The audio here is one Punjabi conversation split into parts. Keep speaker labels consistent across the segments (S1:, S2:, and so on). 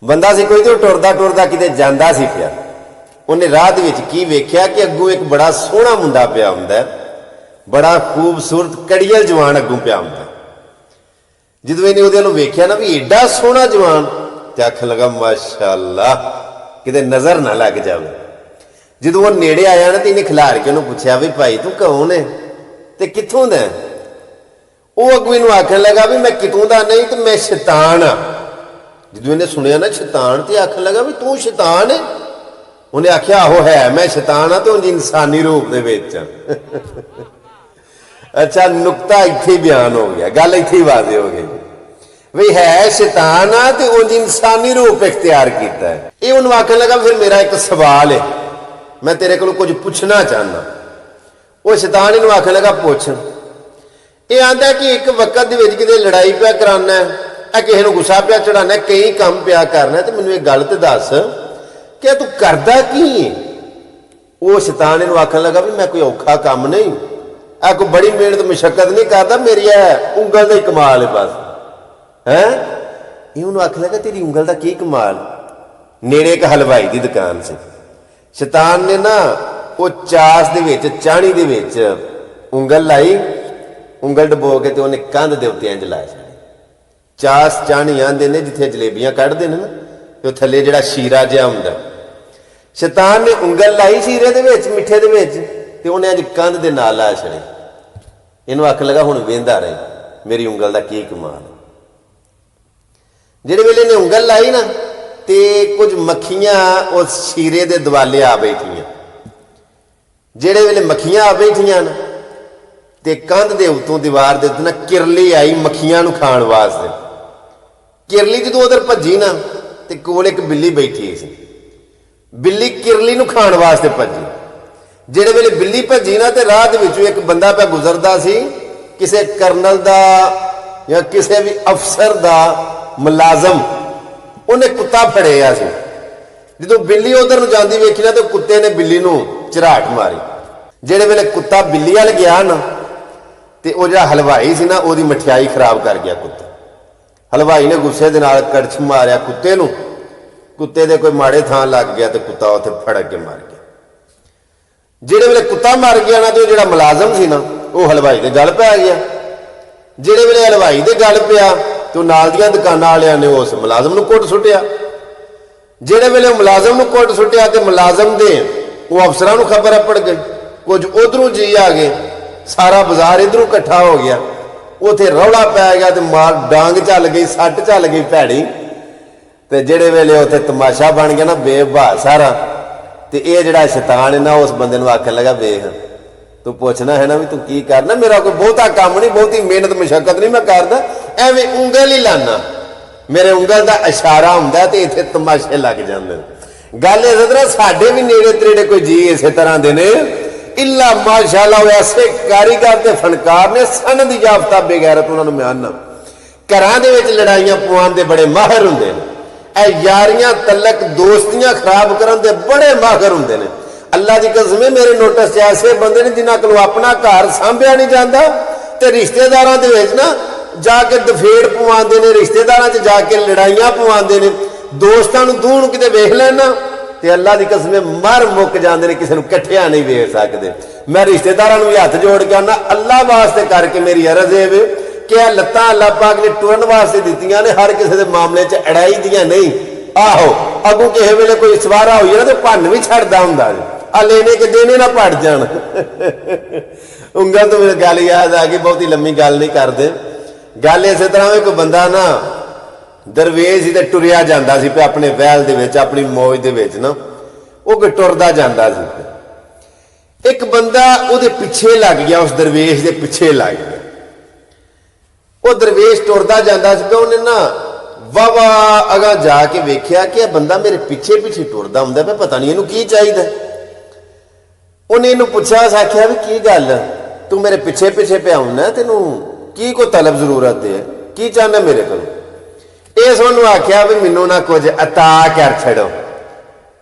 S1: ਬੰਦਾ ਸੀ ਕੋਈ ਤੇ ਟੁਰਦਾ ਟੁਰਦਾ ਕਿਤੇ ਜਾਂਦਾ ਸੀ ਪਿਆ। ਉਹਨੇ ਰਾਹ ਦੇ ਵਿੱਚ ਕੀ ਵੇਖਿਆ ਕਿ ਅੱਗੋਂ ਇੱਕ ਬੜਾ ਸੋਹਣਾ ਮੁੰਡਾ ਪਿਆ ਹੁੰਦਾ, ਬੜਾ ਖੂਬਸੂਰਤ ਕੜੀਅਲ ਜਵਾਨ ਅੱਗੋਂ ਪਿਆ ਹੁੰਦਾ। ਜਦੋਂ ਇਹਨੇ ਉਹਦੇ ਵੱਲ ਵੇਖਿਆ ਨਾ ਵੀ ਏਡਾ ਸੋਹਣਾ ਜਵਾਨ, ਤੇ ਆਖਣ ਲੱਗਾ ਮਾਸ਼ਾਅੱਲਾ, ਕਿਤੇ ਨਜ਼ਰ ਨਾ ਲੱਗ ਜਾਵੇ। ਜਦੋਂ ਉਹ ਨੇੜੇ ਆਇਆ ਨਾ ਤੇ ਇਹਨੇ ਖਿਲਾਰ ਕੇ ਉਹਨੂੰ ਪੁੱਛਿਆ ਵੀ ਭਾਈ ਤੂੰ ਕੌਣ ਹੈ ਤੇ ਕਿੱਥੋਂ ਦਾ? ਉਹ ਅੱਗੋਂ ਇਹਨੂੰ ਆਖਣ ਲੱਗਾ ਵੀ ਮੈਂ ਕਿਤੋਂ ਦਾ ਨਹੀਂ ਤੇ ਮੈਂ ਸ਼ੈਤਾਨ ਆ। ਜਦੋਂ ਇਹਨੇ ਸੁਣਿਆ ਨਾ ਸ਼ੈਤਾਨ, ਤੇ ਆਖਣ ਲੱਗਾ ਵੀ ਤੂੰ ਸ਼ੈਤਾਨ ਹੈ? ਉਹਨੇ ਆਖਿਆ ਆਹੋ ਹੈ ਮੈਂ ਸ਼ੈਤਾਨ ਆ ਤੇ ਉਂਝ ਇਨਸਾਨੀ ਰੂਪ ਦੇ ਵਿੱਚ। ਅੱਛਾ, ਨੁਕਤਾ ਇੱਥੇ ਬਿਆਨ ਹੋ ਗਿਆ, ਗੱਲ ਇੱਥੇ ਹੀ ਵਾਜ਼ਿਹ ਹੋ ਗਈ ਵੀ ਹੈ ਸ਼ੈਤਾਨ ਆ ਤੇ ਉਂਝ ਇਨਸਾਨੀ ਰੂਪ ਇਖਤਿਆਰ ਕੀਤਾ ਹੈ। ਇਹ ਉਹਨੂੰ ਆਖਣ ਲੱਗਾ ਫਿਰ ਮੇਰਾ ਇੱਕ ਸਵਾਲ ਹੈ, ਮੈਂ ਤੇਰੇ ਕੋਲੋਂ ਕੁਝ ਪੁੱਛਣਾ ਚਾਹੁੰਦਾ। ਉਹ ਸ਼ੈਤਾਨ ਇਹਨੂੰ ਆਖਣ ਲੱਗਾ ਪੁੱਛ। ਇਹ ਆਂਦਾ ਕਿ ਇੱਕ ਵਕਤ ਦੇ ਵਿੱਚ ਕਿਤੇ ਲੜਾਈ ਪਿਆ ਕਰਾਉਣਾ ਹੈ, ਕਿਸੇ ਨੂੰ ਗੁੱਸਾ ਪਿਆ ਚੜਾਉਣਾ, ਕਈ ਕੰਮ ਪਿਆ ਕਰਨਾ, ਤੇ ਮੈਨੂੰ ਇਹ ਗੱਲ ਤੇ ਦੱਸ ਕਿ ਤੂੰ ਕਰਦਾ ਕੀ ਹੈ? ਉਹ ਸ਼ੈਤਾਨ ਇਹਨੂੰ ਆਖਣ ਲੱਗਾ ਵੀ ਮੈਂ ਕੋਈ ਔਖਾ ਕੰਮ ਨਹੀਂ, ਆ ਕੋਈ ਬੜੀ ਮਿਹਨਤ ਮੁਸ਼ੱਕਤ ਨਹੀਂ ਕਰਦਾ, ਮੇਰੀ ਉਂਗਲ ਦਾ ਹੀ ਕਮਾਲ ਹੈ ਬਸ। ਹੈ ਇਹ ਉਹਨੂੰ ਆਖਣ ਲੱਗਾ ਤੇਰੀ ਉਂਗਲ ਦਾ ਕੀ ਕਮਾਲ? ਨੇੜੇ ਇੱਕ ਹਲਵਾਈ ਦੀ ਦੁਕਾਨ ਸੀ। ਸ਼ੈਤਾਨ ਨੇ ਨਾ ਉਹ ਚਾਸ ਦੇ ਵਿੱਚ, ਚਾਹਣੀ ਦੇ ਵਿੱਚ ਉਂਗਲ ਲਾਈ, ਉਂਗਲ ਡਬੋ ਕੇ ਤੇ ਉਹਨੇ ਕੰਧ ਦੇ ਉੱਤੇ ਇੰਝ ਲਾਇਆ। ਚਾਸ ਚਾਹਣੀ ਆਂਦੇ ਨੇ ਜਿੱਥੇ ਜਲੇਬੀਆਂ ਕੱਢਦੇ ਨੇ ਨਾ, ਤੇ ਉਹ ਥੱਲੇ ਜਿਹੜਾ ਸ਼ੀਰਾ ਜਿਹਾ ਹੁੰਦਾ। ਸ਼ੈਤਾਨ ਨੇ ਉਂਗਲ ਲਾਈ ਸ਼ੀਰੇ ਦੇ ਵਿੱਚ, ਮਿੱਠੇ ਦੇ ਵਿੱਚ, ਤੇ ਉਹਨੇ ਅੱਜ ਕੰਧ ਦੇ ਨਾਲ ਲਾ ਛੜੇ। ਇਹਨੂੰ ਆਖਣ ਲੱਗਾ ਹੁਣ ਵੇਂਦਾ ਰਹੇ ਮੇਰੀ ਉਂਗਲ ਦਾ ਕੀ ਕਮਾਲ। ਜਿਹੜੇ ਵੇਲੇ ਨੇ ਉਂਗਲ ਲਾਈ ਨਾ ਤੇ ਕੁਝ ਮੱਖੀਆਂ ਉਸ ਸ਼ੀਰੇ ਦੇ ਦੁਆਲੇ ਆ ਬੈਠੀਆਂ। ਜਿਹੜੇ ਵੇਲੇ ਮੱਖੀਆਂ ਆ ਬੈਠੀਆਂ ਨਾ ਤੇ ਕੰਧ ਦੇ ਉੱਤੋਂ ਦੀਵਾਰ ਦੇ ਉੱਤੇ ਨਾ ਕਿਰਲੀ ਆਈ ਮੱਖੀਆਂ ਨੂੰ ਖਾਣ ਵਾਸਤੇ। ਕਿਰਲੀ ਜਦੋਂ ਉਧਰ ਭੱਜੀ ਨਾ ਤੇ ਕੋਲ ਇੱਕ ਬਿੱਲੀ ਬੈਠੀ ਸੀ। ਬਿੱਲੀ ਕਿਰਲੀ ਨੂੰ ਖਾਣ ਵਾਸਤੇ ਭੱਜੀ। ਜਿਹੜੇ ਵੇਲੇ ਬਿੱਲੀ ਭੱਜੀ ਨਾ ਤੇ ਰਾਹ ਦੇ ਵਿੱਚੋਂ ਇੱਕ ਬੰਦਾ ਪਿਆ ਗੁਜ਼ਰਦਾ ਸੀ, ਕਿਸੇ ਕਰਨਲ ਦਾ ਜਾਂ ਕਿਸੇ ਵੀ ਅਫਸਰ ਦਾ ਮੁਲਾਜ਼ਮ, ਉਹਨੇ ਕੁੱਤਾ ਫੜਿਆ ਸੀ। ਜਦੋਂ ਬਿੱਲੀ ਉਧਰ ਨੂੰ ਜਾਂਦੀ ਵੇਖੀ ਨਾ ਤੇ ਕੁੱਤੇ ਨੇ ਬਿੱਲੀ ਨੂੰ ਝਰਾਟ ਮਾਰੀ। ਜਿਹੜੇ ਵੇਲੇ ਕੁੱਤਾ ਬਿੱਲੀ ਵੱਲ ਗਿਆ ਨਾ ਤੇ ਉਹ ਜਿਹੜਾ ਹਲਵਾਈ ਸੀ ਨਾ ਉਹਦੀ ਮਠਿਆਈ ਖਰਾਬ ਕਰ ਗਿਆ ਕੁੱਤਾ। ਹਲਵਾਈ ਨੇ ਗੁੱਸੇ ਦੇ ਨਾਲ ਕੜਛ ਮਾਰਿਆ ਕੁੱਤੇ ਨੂੰ, ਕੁੱਤੇ ਦੇ ਕੋਈ ਮਾੜੇ ਥਾਂ ਲੱਗ ਗਿਆ ਤੇ ਕੁੱਤਾ ਉੱਥੇ ਫੜਕ ਕੇ ਮਰ ਗਿਆ। ਜਿਹੜੇ ਵੇਲੇ ਕੁੱਤਾ ਮਰ ਗਿਆ ਨਾ ਤੇ ਉਹ ਜਿਹੜਾ ਮੁਲਾਜ਼ਮ ਸੀ ਨਾ ਉਹ ਹਲਵਾਈ ਦੇ ਗਲ ਪੈ ਗਿਆ। ਜਿਹੜੇ ਵੇਲੇ ਹਲਵਾਈ ਦੇ ਗਲ ਪਿਆ ਤੇ ਉਹ ਨਾਲ ਦੀਆਂ ਦੁਕਾਨਾਂ ਵਾਲਿਆਂ ਨੇ ਉਸ ਮੁਲਾਜ਼ਮ ਨੂੰ ਕੁੱਟ ਸੁੱਟਿਆ। ਜਿਹੜੇ ਵੇਲੇ ਉਹ ਮੁਲਾਜ਼ਮ ਨੂੰ ਕੁੱਟ ਸੁੱਟਿਆ ਤੇ ਮੁਲਾਜ਼ਮ ਦੇ ਉਹ ਅਫਸਰਾਂ ਨੂੰ ਖਬਰ ਪੜ ਗਈ, ਕੁਝ ਉਧਰੋਂ ਜੀ ਆ ਗਏ, ਸਾਰਾ ਬਾਜ਼ਾਰ ਇਧਰੋਂ ਇਕੱਠਾ ਹੋ ਗਿਆ। ਉਥੇ ਰੌਲਾ ਪੈ ਗਿਆ ਤੇ ਮਾਰ ਡਾਂਗ ਚੱਲ ਗਈ, ਸੱਟ ਚੱਲ ਗਈ ਭੈੜੀ। ਤੇ ਜਿਹੜੇ ਵੇਲੇ ਉੱਥੇ ਤਮਾਸ਼ਾ ਬਣ ਗਿਆ ਨਾ ਬੇਬਾ ਸਾਰਾ, ਤੇ ਇਹ ਜਿਹੜਾ ਸ਼ੈਤਾਨ ਹੈ ਨਾ ਉਸ ਬੰਦੇ ਨੂੰ ਆਖਣ ਲੱਗਾ ਵੇਖ ਤੂੰ ਪੁੱਛਣਾ ਹੈ ਨਾ ਵੀ ਤੂੰ ਕੀ ਕਰਨਾ, ਮੇਰਾ ਕੋਈ ਬਹੁਤਾ ਕੰਮ ਨਹੀਂ, ਬਹੁਤੀ ਮਿਹਨਤ ਮੁਸ਼ੱਕਤ ਨਹੀਂ ਮੈਂ ਕਰਦਾ, ਐਵੇਂ ਉਂਗਲ ਹੀ ਲਾਨਾ, ਮੇਰੇ ਉਂਗਲ ਦਾ ਇਸ਼ਾਰਾ ਹੁੰਦਾ ਤੇ ਇੱਥੇ ਤਮਾਸ਼ੇ ਲੱਗ ਜਾਂਦੇ ਨੇ। ਗੱਲ ਇਸ ਤਰ੍ਹਾਂ ਸਾਡੇ ਵੀ ਨੇੜੇ ਤੇੜੇ ਕੋਈ ਜੀ ਇਸੇ ਤਰ੍ਹਾਂ ਦੇ ਨੇ, ਇਲਾ ਮਾਸ਼ਾਅੱਲਾ ਉਹ ਐਸੇ ਕਾਰੀਗਰ ਤੇ ਫਨਕਾਰ ਨੇ, ਸਨਦ ਯਾਫਤਾ ਬੇਗੈਰਤ ਉਹਨਾਂ ਨੂੰ ਮਿਆਨਾ। ਘਰਾਂ ਦੇ ਵਿੱਚ ਲੜਾਈਆਂ ਪਵਾਉਣ ਦੇ ਬੜੇ ਮਾਹਿਰ ਹੁੰਦੇ ਨੇ, ਇਹ ਯਾਰੀਆਂ ਤਲਕ ਦੋਸਤੀਆਂ ਖਰਾਬ ਕਰਨ ਦੇ ਬੜੇ ਮਾਹਿਰ ਹੁੰਦੇ ਨੇ। ਅੱਲਾ ਦੀ ਕਸਮ ਹੈ ਮੇਰੇ ਨੋਟਿਸ 'ਚ ਐਸੇ ਬੰਦੇ ਨੇ ਜਿਨ੍ਹਾਂ ਕੋਲੋਂ ਆਪਣਾ ਘਰ ਸਾਂਭਿਆ ਨਹੀਂ ਜਾਂਦਾ ਤੇ ਰਿਸ਼ਤੇਦਾਰਾਂ ਦੇ ਵਿੱਚ ਨਾ ਜਾ ਕੇ ਦਫੇੜ ਪਵਾਉਂਦੇ ਨੇ, ਰਿਸ਼ਤੇਦਾਰਾਂ 'ਚ ਜਾ ਕੇ ਲੜਾਈਆਂ ਪਵਾਉਂਦੇ ਨੇ। ਦੋਸਤਾਂ ਨੂੰ ਦੂਰ ਨੂੰ ਕਿਤੇ ਵੇਖ ਲੈਣਾ ਤੇ ਅੱਲਾ ਦੀ ਕਸਮ ਹੈ ਮਰ ਮੁੱਕ ਜਾਂਦੇ ਨੇ, ਕਿਸੇ ਨੂੰ ਇਕੱਠਿਆਂ ਨਹੀਂ ਵੇਖ ਸਕਦੇ। ਮੈਂ ਰਿਸ਼ਤੇਦਾਰਾਂ ਨੂੰ ਵੀ ਹੱਥ ਜੋੜ ਕੇ ਆਉਣਾ, ਅੱਲਾ ਵਾਸਤੇ ਕਰਕੇ ਮੇਰੀ ਅਰਜ਼ ਹੈ ਕਿ ਇਹ ਲੱਤਾਂ ਅੱਲਾ ਪਾਕ ਨੇ ਟੁਰਨ ਵਾਸਤੇ ਦਿੱਤੀਆਂ ਨੇ, ਹਰ ਕਿਸੇ ਦੇ ਮਾਮਲੇ 'ਚ ਅੜਾਈ ਦੀਆਂ ਨਹੀਂ। ਆਹੋ ਅੱਗੋਂ ਕਿਸੇ ਵੇਲੇ ਕੋਈ ਸਵਾਰਾ ਹੋਈ ਨਾ ਤੇ ਭੰਨ ਵੀ ਛੱਡਦਾ ਹੁੰਦਾ ਜੀ, ਆ ਲੈਣੇ ਕਿ ਦੇਣੇ ਨਾ ਪੜ ਜਾਣ। ਉਂਗਲ ਤੋਂ ਮੈਨੂੰ ਗੱਲ ਯਾਦ ਆ ਗਈ, ਬਹੁਤੀ ਲੰਮੀ ਗੱਲ ਨਹੀਂ ਕਰਦੇ। ਗੱਲ ਇਸੇ ਤਰ੍ਹਾਂ ਵੀ ਕੋਈ ਬੰਦਾ ਨਾ ਦਰਵੇਸ਼ ਸੀ ਤੇ ਟੁਰਿਆ ਜਾਂਦਾ ਸੀ ਪਿਆ ਆਪਣੇ ਵਹਿਲ ਦੇ ਵਿੱਚ, ਆਪਣੀ ਮੌਜ ਦੇ ਵਿੱਚ ਨਾ, ਉਹ ਕੋਈ ਟੁਰਦਾ ਜਾਂਦਾ ਸੀ। ਇੱਕ ਬੰਦਾ ਉਹਦੇ ਪਿੱਛੇ ਲੱਗ ਗਿਆ, ਉਸ ਦਰਵੇਸ਼ ਦੇ ਪਿੱਛੇ ਲੱਗ ਗਿਆ। ਉਹ ਦਰਵੇਸ਼ ਟੁਰਦਾ ਜਾਂਦਾ ਸੀ, ਉਹਨੇ ਨਾ ਵਾਵਾ ਅਗਾ ਜਾ ਕੇ ਵੇਖਿਆ ਕਿ ਇਹ ਬੰਦਾ ਮੇਰੇ ਪਿੱਛੇ ਪਿੱਛੇ ਟੁਰਦਾ ਹੁੰਦਾ ਪਿਆ, ਪਤਾ ਨਹੀਂ ਇਹਨੂੰ ਕੀ ਚਾਹੀਦਾ। ਉਹਨੇ ਇਹਨੂੰ ਪੁੱਛਿਆ, ਆਖਿਆ ਵੀ ਕੀ ਗੱਲ ਤੂੰ ਮੇਰੇ ਪਿੱਛੇ ਪਿੱਛੇ ਪਿਆ ਹੁੰਦਾ, ਤੈਨੂੰ ਕੀ ਕੋਈ ਤਲਬ ਜ਼ਰੂਰਤ ਹੈ, ਕੀ ਚਾਹੁੰਦਾ ਮੇਰੇ ਕੋਲ? ਇਸ ਉਹਨੂੰ ਆਖਿਆ ਵੀ ਮੈਨੂੰ ਨਾ ਕੁਝ ਅਤਾ ਕਰ ਛੱਡੋ।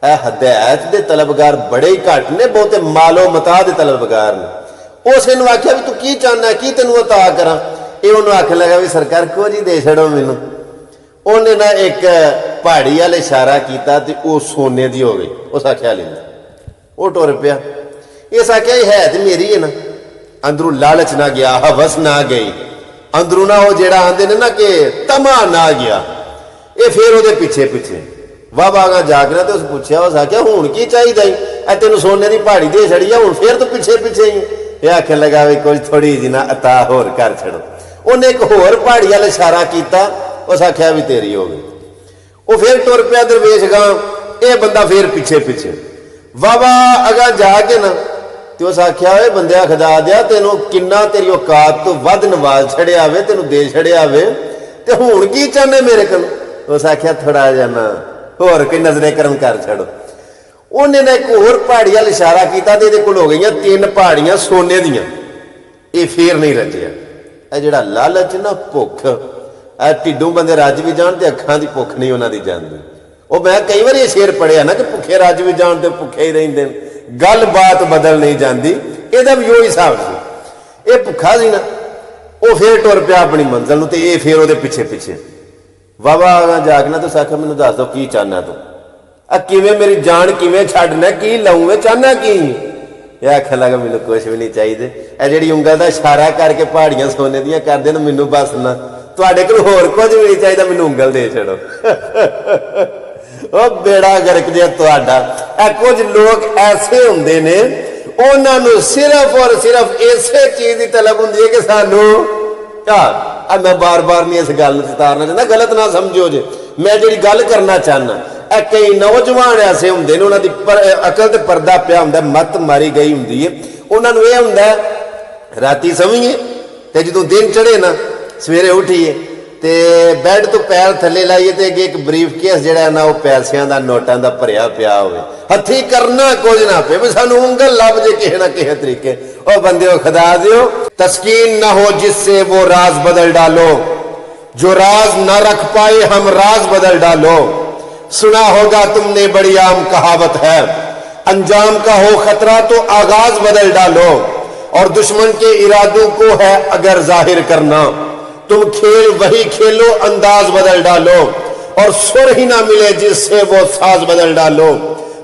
S1: ਇਹ ਹਦਾਇਤ ਦੇ ਤਲਬਗਾਰ ਬੜੇ ਹੀ ਘੱਟ ਨੇ, ਬਹੁਤੇ ਮਾਲੋ ਮਤਾ ਦੇ ਤਲਬਗਾਰ ਨੇ। ਉਸ ਨੂੰ ਆਖਿਆ ਵੀ ਤੂੰ ਕੀ ਚਾਹੁੰਦਾ, ਕੀ ਤੈਨੂੰ ਅਤਾ ਕਰਾਂ? ਇਹ ਉਹਨੂੰ ਆਖਣ ਲੱਗਾ ਵੀ ਸਰਕਾਰ ਕੁਝ ਹੀ ਦੇ ਛੱਡੋ ਮੈਨੂੰ। ਉਹਨੇ ਨਾ ਇੱਕ पहाड़ी वाले इशारा किया तो वह सोने की हो गई। उस आख्या लेंदा वो टुर पिया। इस आख्या है तो मेरी है ना, अंदरों लालच ना गया, हवस ना गई, अंदरों ना वो जेड़ा आंदे ने ना कि तमा ना गया। ये फिर वो पीछे पीछे वाह बागा जागना तो उस पूछया, उस आख्या हुण की चाहिए, तेन सोने की पहाड़ी दे छड़ी है, हुण फिर तो पीछे पीछे ही। ये आखन लगा भी कुछ थोड़ी जी ना अता होर कर छड़ो। उन्हें एक होर पहाड़ी वाल इशारा किया, उस आख्या भी तेरी हो गई। वो फिर तुर पिया दरवेश गां, ये बंदा फिर पीछे पीछे वावा अगा जाके ना तो उस आख्या वे बंदिया खुदा दिया, तेनों किन्ना तेरी औकात तो वध नवाज छड़िया वे, तेनों दे छड़िया वे, ते हुण की चाहने मेरे को। उस आख्या थोड़ा जा ना होर कोई नजरे करम कर छड़ो। उन्हें ना एक होर पहाड़ी वाल इशारा किया तो ये हो गई 3 पहाड़ियां सोने दियां। ये फिर नहीं रजिया। यह जो लालच ना भुख, ढिडों बंदे रज भी जान, अखां की भुख नहीं उन्होंने जाती। वो मैं कई बार ये शेर पढ़िया ना कि भुखे रज भी जान तो भुखे ही रहिंदे, गल बात बदल नहीं जाती। यदा भी यो हिसाब से ये भुखा सी ना, वो फिर टुर पिया अपनी मंजिल नूं, ते ये फिर वो पीछे पीछे वावा जागना तो आख्या मैनूं दस दो की चाहना तू, किवें मेरी जान किवें छड्डना, की लाऊं चाहना की। यह आखन लगा मैनूं कुछ भी नहीं चाहिए, यह जी उंगल का इशारा करके पहाड़ियां सोने दियां करदे ने, मैनूं बस ना तुहाडे कोल होर कुछ भी नहीं चाहिए, मैनूं उंगल दे छड़ो। ओ बेड़ा गर्क जिहा तुहाडा। कुछ लोग ऐसे हुंदे ने, उन्हां नूं सिर्फ और सिर्फ इसे चीज की तलब हुंदी है कि सानू मैं बार बार नहीं इस गल उतारना चाहता, गलत ना समझो जे, मैं जी गल करना चाहना। कई नौजवान ऐसे होंगे ने, उन्होंने अकल ते पर्दा पिया होंदा, मत मारी गई होंदी है, उन्होंने यह होंदा राती सवीए ते जदों दिन चढ़े ना सवेरे उठीए ते बैड तो पैर थले लाइए ते अगे एक ब्रीफ केस जिहड़ा ना वो पैसियां दा नोटां दा भरिया पिया होवे, हथी करना कुछ ना पे भी सानू उंगल लभ जे किसे ना किसे तरीके। ओ बंदे खुदा दियो, तस्कीन ना हो जिससे वो राज बदल डालो, जो राज ना रख पाए हम राज बदल डालो। सुना होगा तुमने बड़ी आम कहावत है, अंजाम का हो खतरा तो आगाज बदल डालो, और दुश्मन के इरादों को है अगर जाहिर करना, तुम खेल वही खेलो अंदाज बदल डालो, और सुर ही ना मिले जिससे वो साज बदल डालो,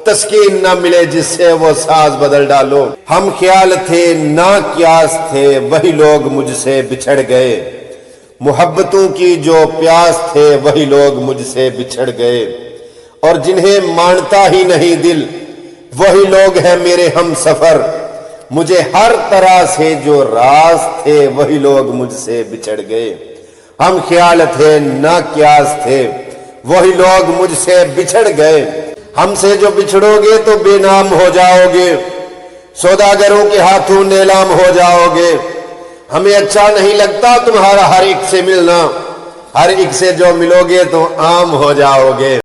S1: तस्कीन ना मिले जिससे वो साज बदल डालो। हम ख्याल थे ना क्यास थे वही लोग मुझसे बिछड़ गए, मोहब्बतों की जो प्यास थे वही लोग मुझसे बिछड़ गए, और जिन्हें मानता ही नहीं दिल वही लोग हैं मेरे हम सफर, मुझे हर तरह से जो राज थे वही लोग मुझसे बिछड़ गए। हम ख्याल थे ना क्यास थे वही लोग मुझसे बिछड़ गए, हमसे जो बिछड़ोगे तो बेनाम हो जाओगे, सौदागरों के हाथों नीलाम हो जाओगे। हमें अच्छा नहीं लगता तुम्हारा हर एक से मिलना, हर एक से जो मिलोगे तो आम हो जाओगे।